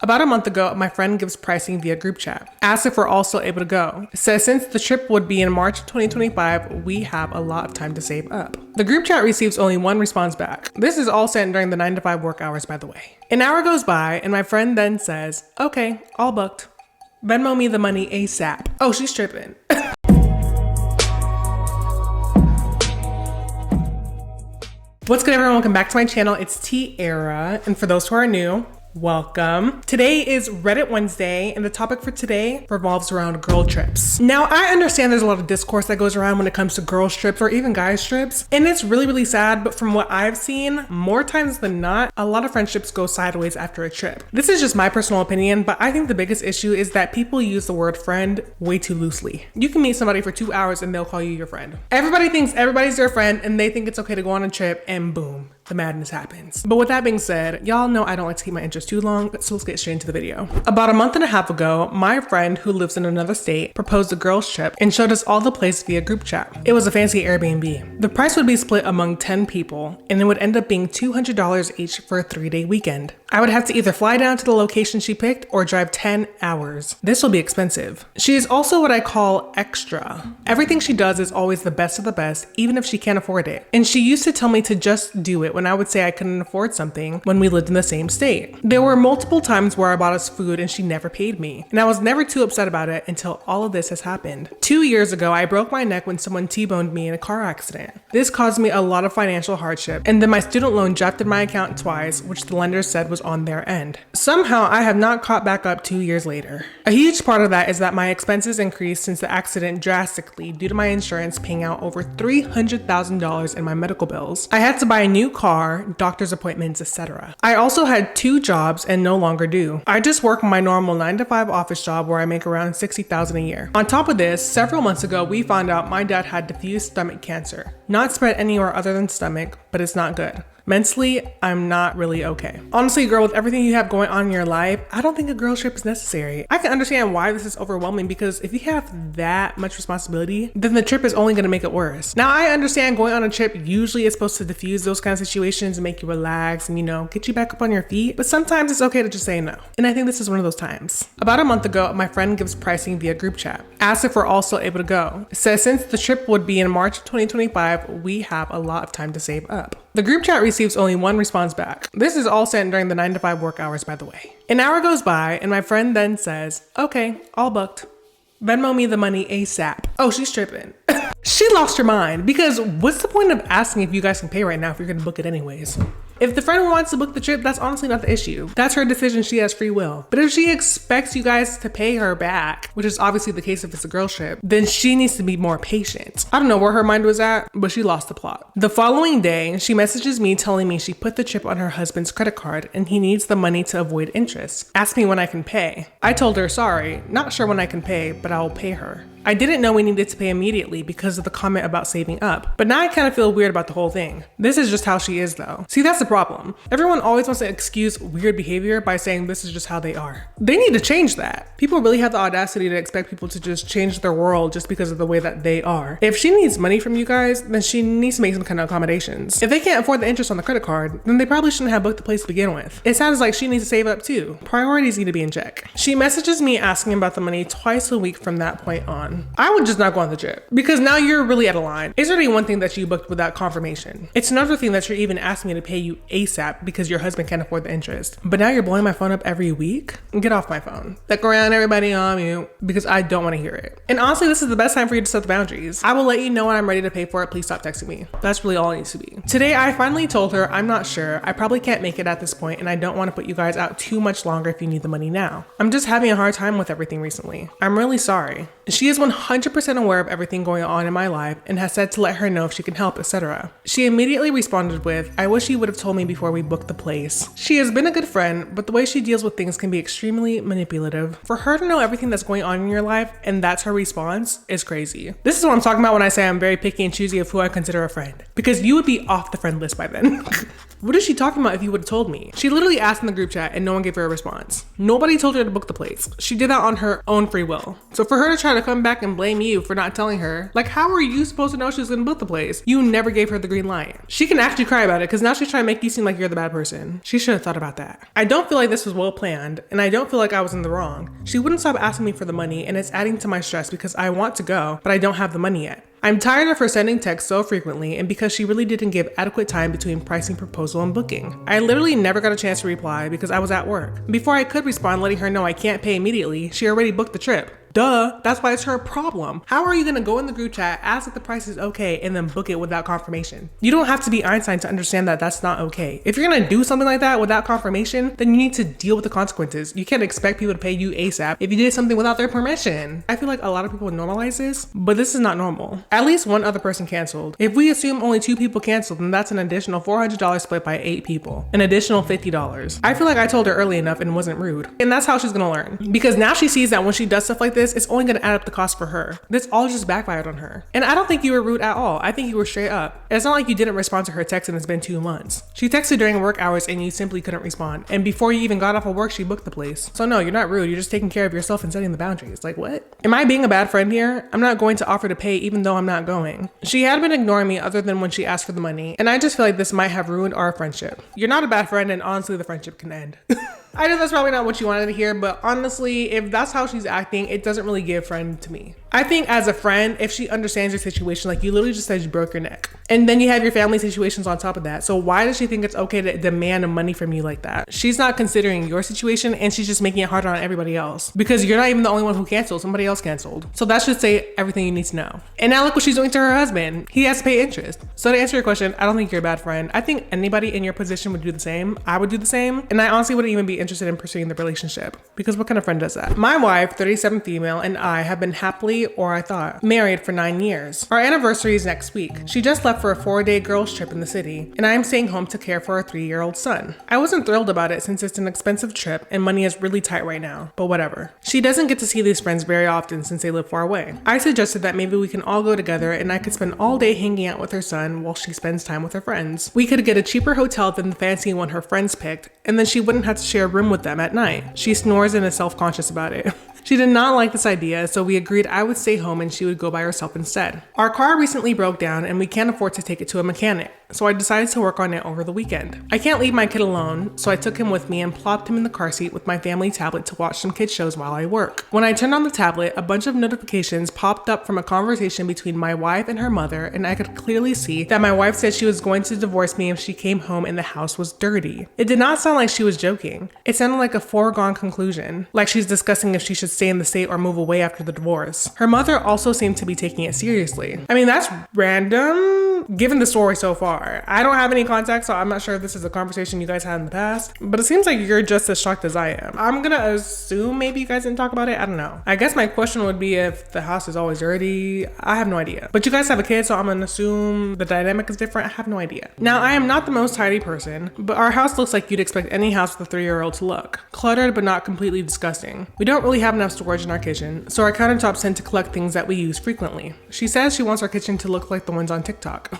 About a month ago, my friend gives pricing via group chat. Asks if we're also able to go. Says since the trip would be in March of 2025, we have a lot of time to save up. The group chat receives only one response back. This is all sent during the 9 to 5 work hours, by the way. An hour goes by and my friend then says, okay, all booked. Venmo me the money ASAP. Oh, she's tripping. What's good, everyone? Welcome back to my channel. It's Tiara, and for those who are new, welcome. Today is Reddit Wednesday, and the topic for today revolves around girl trips. Now, I understand there's a lot of discourse that goes around when it comes to girls trips or even guys trips, and it's really sad, but from what I've seen, more times than not, a lot of friendships go sideways after a trip. This is just my personal opinion, but I think the biggest issue is that people use the word friend way too loosely. You can meet somebody for 2 hours and they'll call you your friend. Everybody thinks everybody's their friend and they think it's okay to go on a trip, and boom, the madness happens. But with that being said, y'all know I don't like to keep my intros too long, so let's get straight into the video. About a month and a half ago, my friend who lives in another state proposed a girls trip and showed us all the places via group chat. It was a fancy Airbnb. The price would be split among 10 people and it would end up being $200 each for a 3-day weekend. I would have to either fly down to the location she picked or drive 10 hours. This will be expensive. She is also what I call extra. Everything she does is always the best of the best, even if she can't afford it. And she used to tell me to just do it when I would say I couldn't afford something when we lived in the same state. There were multiple times where I bought us food and she never paid me. And I was never too upset about it until all of this has happened. 2 years ago, I broke my neck when someone T-boned me in a car accident. This caused me a lot of financial hardship, and then my student loan drafted my account twice, which the lender said was on their end. Somehow, I have not caught back up 2 years later. A huge part of that is that my expenses increased since the accident drastically due to my insurance paying out over $300,000 in my medical bills. I had to buy a new car, doctor's appointments, etc. I also had 2 jobs and no longer do. I just work my normal 9 to 5 office job where I make around $60,000 a year. On top of this, several months ago, we found out my dad had diffuse stomach cancer. Not spread anywhere other than stomach, but it's not good. Mentally, I'm not really okay. Honestly, girl, with everything you have going on in your life, I don't think a girl trip is necessary. I can understand why this is overwhelming because if you have that much responsibility, then the trip is only gonna make it worse. Now, I understand going on a trip usually is supposed to diffuse those kind of situations and make you relax and, get you back up on your feet, but sometimes it's okay to just say no. And I think this is one of those times. About a month ago, my friend gives pricing via group chat. Asks if we're also able to go. Says since the trip would be in March of 2025, we have a lot of time to save up. The group chat receives only one response back. This is all sent during the 9 to 5 work hours, by the way. An hour goes by and my friend then says, okay, all booked. Venmo me the money ASAP. Oh, she's tripping. She lost her mind because what's the point of asking if you guys can pay right now if you're gonna book it anyways? If the friend wants to book the trip, that's honestly not the issue. That's her decision, she has free will. But if she expects you guys to pay her back, which is obviously the case if it's a girl trip, then she needs to be more patient. I don't know where her mind was at, but she lost the plot. The following day, she messages me telling me she put the trip on her husband's credit card and he needs the money to avoid interest. Asked me when I can pay. I told her, sorry, not sure when I can pay, but I will pay her. I didn't know we needed to pay immediately because of the comment about saving up, but now I kind of feel weird about the whole thing. This is just how she is though. See, that's the problem. Everyone always wants to excuse weird behavior by saying this is just how they are. They need to change that. People really have the audacity to expect people to just change their world just because of the way that they are. If she needs money from you guys, then she needs to make some kind of accommodations. If they can't afford the interest on the credit card, then they probably shouldn't have booked the place to begin with. It sounds like she needs to save up too. Priorities need to be in check. She messages me asking about the money twice a week from that point on. I would just not go on the trip because now you're really out of line. It's already one thing that you booked without confirmation. It's another thing that you're even asking me to pay you ASAP because your husband can't afford the interest. But now you're blowing my phone up every week? Get off my phone. Look around, everybody on mute because I don't want to hear it. And honestly, this is the best time for you to set the boundaries. I will let you know when I'm ready to pay for it. Please stop texting me. That's really all it needs to be. Today, I finally told her I'm not sure. I probably can't make it at this point and I don't want to put you guys out too much longer if you need the money now. I'm just having a hard time with everything recently. I'm really sorry. She is 100% aware of everything going on in my life and has said to let her know if she can help, etc. She immediately responded with, I wish you would have told me before we booked the place. She has been a good friend, but the way she deals with things can be extremely manipulative. For her to know everything that's going on in your life and that's her response is crazy. This is what I'm talking about when I say I'm very picky and choosy of who I consider a friend, because you would be off the friend list by then. What is she talking about if you would have told me? She literally asked in the group chat and no one gave her a response. Nobody told her to book the place. She did that on her own free will. So for her to try to come back and blame you for not telling her, like, how are you supposed to know she was gonna book the place? You never gave her the green light. She can actually cry about it because now she's trying to make you seem like you're the bad person. She should have thought about that. I don't feel like this was well planned, and I don't feel like I was in the wrong. She wouldn't stop asking me for the money, and it's adding to my stress because I want to go, but I don't have the money yet. I'm tired of her sending texts so frequently, and because she really didn't give adequate time between pricing proposal and booking. I literally never got a chance to reply because I was at work. Before I could respond letting her know I can't pay immediately, she already booked the trip. Duh, that's why it's her problem. How are you gonna go in the group chat, ask if the price is okay, and then book it without confirmation? You don't have to be Einstein to understand that that's not okay. If you're gonna do something like that without confirmation, then you need to deal with the consequences. You can't expect people to pay you ASAP if you did something without their permission. I feel like a lot of people normalize this, but this is not normal. At least one other person canceled. If we assume only 2 people canceled, then that's an additional $400 split by 8 people, an additional $50. I feel like I told her early enough and wasn't rude. And that's how she's gonna learn. Because now she sees that when she does stuff like this, it's only gonna add up the cost for her. This all just backfired on her. And I don't think you were rude at all. I think you were straight up. It's not like you didn't respond to her text and it's been 2 months. She texted during work hours and you simply couldn't respond. And before you even got off of work, she booked the place. So no, you're not rude. You're just taking care of yourself and setting the boundaries. Like, what? Am I being a bad friend here? I'm not going to offer to pay even though I'm not going. She had been ignoring me other than when she asked for the money. And I just feel like this might have ruined our friendship. You're not a bad friend, and honestly, the friendship can end. I know that's probably not what you wanted to hear, but honestly, if that's how she's acting, it doesn't really give friend to me. I think as a friend, if she understands your situation, like you literally just said you broke your neck, and then you have your family situations on top of that. So why does she think it's okay to demand money from you like that? She's not considering your situation, and she's just making it harder on everybody else because you're not even the only one who canceled. Somebody else canceled. So that should say everything you need to know. And now look what she's doing to her husband. He has to pay interest. So to answer your question, I don't think you're a bad friend. I think anybody in your position would do the same. I would do the same. And I honestly wouldn't even be interested in pursuing the relationship because what kind of friend does that? My wife, 37 female, and I have been happily, or I thought, married for 9 years. Our anniversary is next week. She just left for a 4-day girls trip in the city, and I am staying home to care for our 3-year-old son. I wasn't thrilled about it since it's an expensive trip and money is really tight right now, but whatever. She doesn't get to see these friends very often since they live far away. I suggested that maybe we can all go together and I could spend all day hanging out with her son while she spends time with her friends. We could get a cheaper hotel than the fancy one her friends picked, and then she wouldn't have to share a room with them at night. She snores and is self-conscious about it. She did not like this idea, so we agreed I would stay home and she would go by herself instead. Our car recently broke down and we can't afford to take it to a mechanic, so I decided to work on it over the weekend. I can't leave my kid alone, so I took him with me and plopped him in the car seat with my family tablet to watch some kid shows while I work. When I turned on the tablet, a bunch of notifications popped up from a conversation between my wife and her mother, and I could clearly see that my wife said she was going to divorce me if she came home and the house was dirty. It did not sound like she was joking. It sounded like a foregone conclusion, like she's discussing if she should stay in the state or move away after the divorce. Her mother also seemed to be taking it seriously. I mean, that's random given the story so far. I don't have any context, so I'm not sure if this is a conversation you guys had in the past, but it seems like you're just as shocked as I am. I'm gonna assume maybe you guys didn't talk about it. I don't know. I guess my question would be if the house is always dirty. I have no idea. But you guys have a kid, so I'm gonna assume the dynamic is different. I have no idea. Now, I am not the most tidy person, but our house looks like you'd expect any house with a 3-year-old to look. Cluttered, but not completely disgusting. We don't really have enough storage in our kitchen, so our countertops tend to collect things that we use frequently. She says she wants our kitchen to look like the ones on TikTok.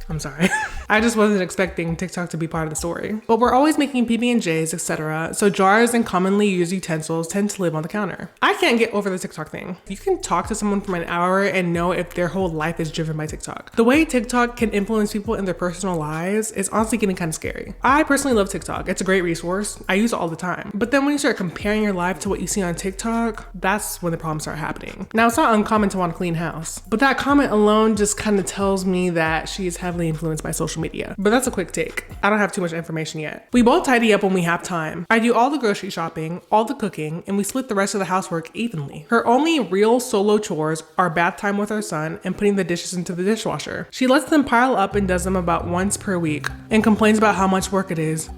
I'm sorry. I just wasn't expecting TikTok to be part of the story. But we're always making PB&Js, etc. So jars and commonly used utensils tend to live on the counter. I can't get over the TikTok thing. You can talk to someone for an hour and know if their whole life is driven by TikTok. The way TikTok can influence people in their personal lives is honestly getting kind of scary. I personally love TikTok. It's a great resource. I use it all the time. But then when you start comparing your life to what you see on TikTok, that's when the problems start happening. Now, it's not uncommon to want a clean house, but that comment alone just kind of tells me that she is heavily influenced by social media. But that's a quick take. I don't have too much information yet. We both tidy up when we have time. I do all the grocery shopping, all the cooking, and we split the rest of the housework evenly. Her only real solo chores are bath time with her son and putting the dishes into the dishwasher. She lets them pile up and does them about once per week and complains about how much work it is.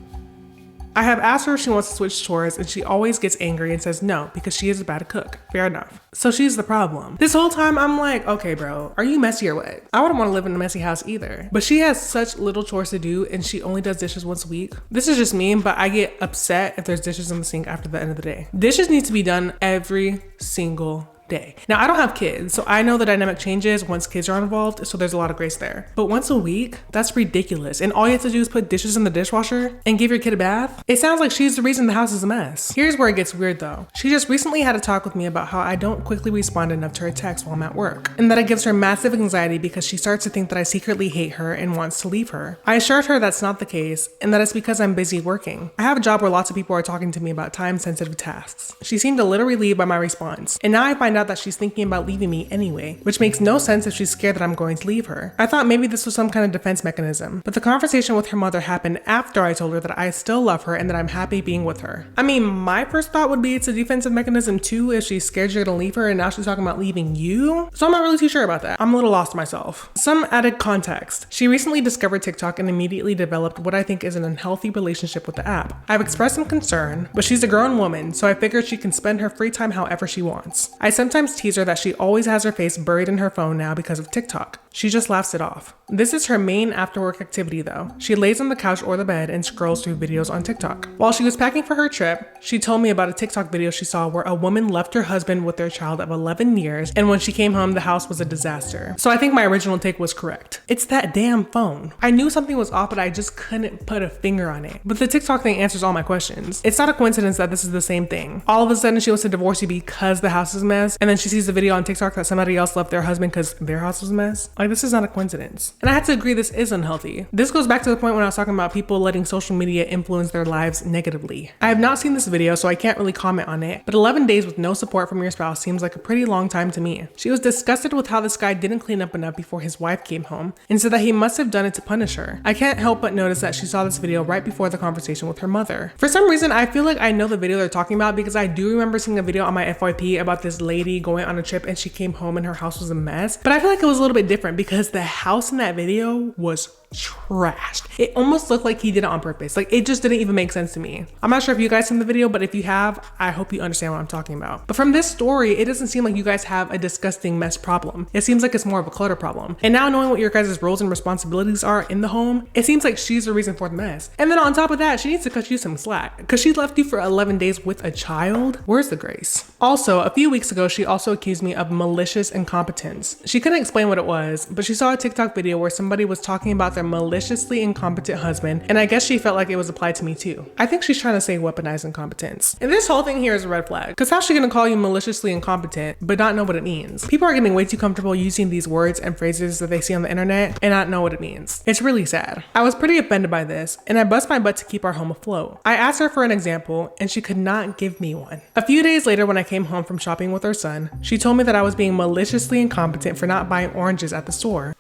I have asked her if she wants to switch chores and she always gets angry and says no because she is bad at cook. Fair enough. So she's the problem. This whole time I'm like, okay bro, are you messy or what? I wouldn't want to live in a messy house either. But she has such little chores to do and she only does dishes once a week. This is just me, but I get upset if there's dishes in the sink after the end of the day. Dishes need to be done every single day. Now, I don't have kids, so I know the dynamic changes once kids are involved, so there's a lot of grace there. But once a week, that's ridiculous. And all you have to do is put dishes in the dishwasher and give your kid a bath? It sounds like she's the reason the house is a mess. Here's where it gets weird though. She just recently had a talk with me about how I don't quickly respond enough to her texts while I'm at work, and that it gives her massive anxiety because she starts to think that I secretly hate her and wants to leave her. I assured her that's not the case, and that it's because I'm busy working. I have a job where lots of people are talking to me about time-sensitive tasks. She seemed to literally leave by my response, and now I find out that she's thinking about leaving me anyway, which makes no sense if she's scared that I'm going to leave her. I thought maybe this was some kind of defense mechanism, but the conversation with her mother happened after I told her that I still love her and that I'm happy being with her. I mean, my first thought would be it's a defensive mechanism too if she's scared you're gonna leave her and now she's talking about leaving you. So I'm not really too sure about that. I'm a little lost myself. Some added context. She recently discovered TikTok and immediately developed what I think is an unhealthy relationship with the app. I've expressed some concern, but she's a grown woman, so I figured she can spend her free time however she wants. I sometimes tease her that she always has her face buried in her phone now because of TikTok. She just laughs it off. This is her main after-work activity though. She lays on the couch or the bed and scrolls through videos on TikTok. While she was packing for her trip, she told me about a TikTok video she saw where a woman left her husband with their child of 11 years, and when she came home, the house was a disaster. So I think my original take was correct. It's that damn phone. I knew something was off, but I just couldn't put a finger on it. But the TikTok thing answers all my questions. It's not a coincidence that this is the same thing. All of a sudden, she wants to divorce you because the house is a mess, and then she sees the video on TikTok that somebody else left their husband because their house was a mess. Like, this is not a coincidence. And I had to agree this is unhealthy. This goes back to the point when I was talking about people letting social media influence their lives negatively. I have not seen this video, so I can't really comment on it, but 11 days with no support from your spouse seems like a pretty long time to me. She was disgusted with how this guy didn't clean up enough before his wife came home and said that he must have done it to punish her. I can't help but notice that she saw this video right before the conversation with her mother. For some reason, I feel like I know the video they're talking about because I do remember seeing a video on my FYP about this lady going on a trip and she came home and her house was a mess, but I feel like it was a little bit different because the house in that video was trashed. It almost looked like he did it on purpose. Like, it just didn't even make sense to me. I'm not sure if you guys seen the video, but if you have, I hope you understand what I'm talking about. But from this story, it doesn't seem like you guys have a disgusting mess problem. It seems like it's more of a clutter problem. And now knowing what your guys' roles and responsibilities are in the home, it seems like she's the reason for the mess. And then on top of that, she needs to cut you some slack because she left you for 11 days with a child. Where's the grace? Also, a few weeks ago, she also accused me of malicious incompetence. She couldn't explain what it was, but she saw a TikTok video where somebody was talking about their maliciously incompetent husband, and I guess she felt like it was applied to me too. I think she's trying to say weaponized incompetence. And this whole thing here is a red flag, because how's she gonna call you maliciously incompetent but not know what it means? People are getting way too comfortable using these words and phrases that they see on the internet and not know what it means. It's really sad. I was pretty offended by this, and I bust my butt to keep our home afloat. I asked her for an example, and she could not give me one. A few days later, when I came home from shopping with her son, she told me that I was being maliciously incompetent for not buying oranges at the store.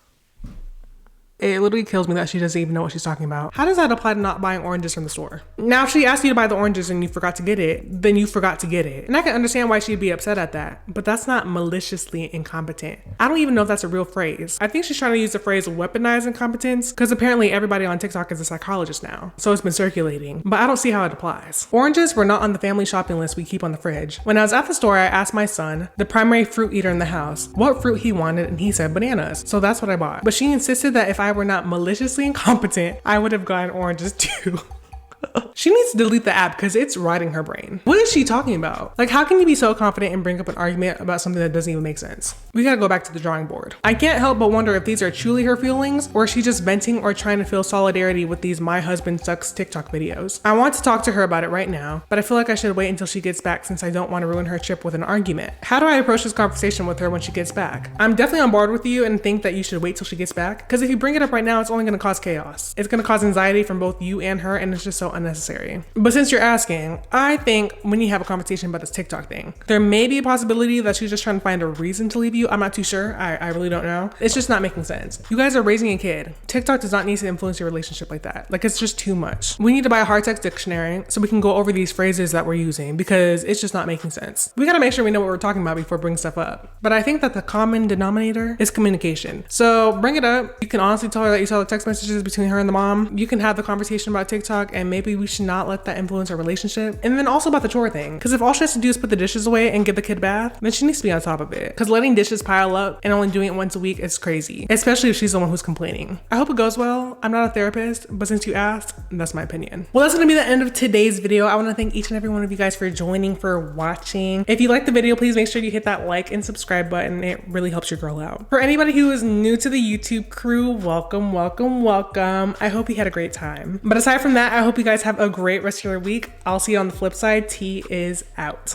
It literally kills me that she doesn't even know what she's talking about. How does that apply to not buying oranges from the store? Now, if she asked you to buy the oranges and you forgot to get it, then you forgot to get it. And I can understand why she'd be upset at that, but that's not maliciously incompetent. I don't even know if that's a real phrase. I think she's trying to use the phrase weaponized incompetence because apparently everybody on TikTok is a psychologist now, so it's been circulating, but I don't see how it applies. Oranges were not on the family shopping list we keep on the fridge. When I was at the store, I asked my son, the primary fruit eater in the house, what fruit he wanted, and he said bananas, so that's what I bought. But she insisted that if I were not maliciously incompetent, I would have gotten oranges too. She needs to delete the app because it's rotting her brain. What is she talking about? Like, how can you be so confident and bring up an argument about something that doesn't even make sense? We gotta go back to the drawing board. I can't help but wonder if these are truly her feelings or is she just venting or trying to feel solidarity with these My Husband Sucks TikTok videos. I want to talk to her about it right now, but I feel like I should wait until she gets back since I don't want to ruin her trip with an argument. How do I approach this conversation with her when she gets back? I'm definitely on board with you and think that you should wait till she gets back because if you bring it up right now, it's only gonna cause chaos. It's gonna cause anxiety from both you and her, and it's just so unnecessary. But since you're asking, I think when you have a conversation about this TikTok thing, there may be a possibility that she's just trying to find a reason to leave you. I'm not too sure. I really don't know. It's just not making sense. You guys are raising a kid. TikTok does not need to influence your relationship like that. Like, it's just too much. We need to buy a hard text dictionary so we can go over these phrases that we're using because it's just not making sense. We gotta make sure we know what we're talking about before bringing stuff up. But I think that the common denominator is communication. So bring it up. You can honestly tell her that you saw the text messages between her and the mom. You can have the conversation about TikTok and maybe we should not let that influence our relationship. And then also about the chore thing, because if all she has to do is put the dishes away and give the kid a bath, then she needs to be on top of it. Because letting dishes pile up and only doing it once a week is crazy, especially if she's the one who's complaining. I hope it goes well. I'm not a therapist, but since you asked, that's my opinion. Well, that's gonna be the end of today's video. I want to thank each and every one of you guys for joining, for watching. If you liked the video, please make sure you hit that like and subscribe button. It really helps your girl out. For anybody who is new to the YouTube crew, welcome, welcome, welcome. I hope you had a great time. But aside from that, I hope you guys have a great rest of your week. I'll see you on the flip side. T is out.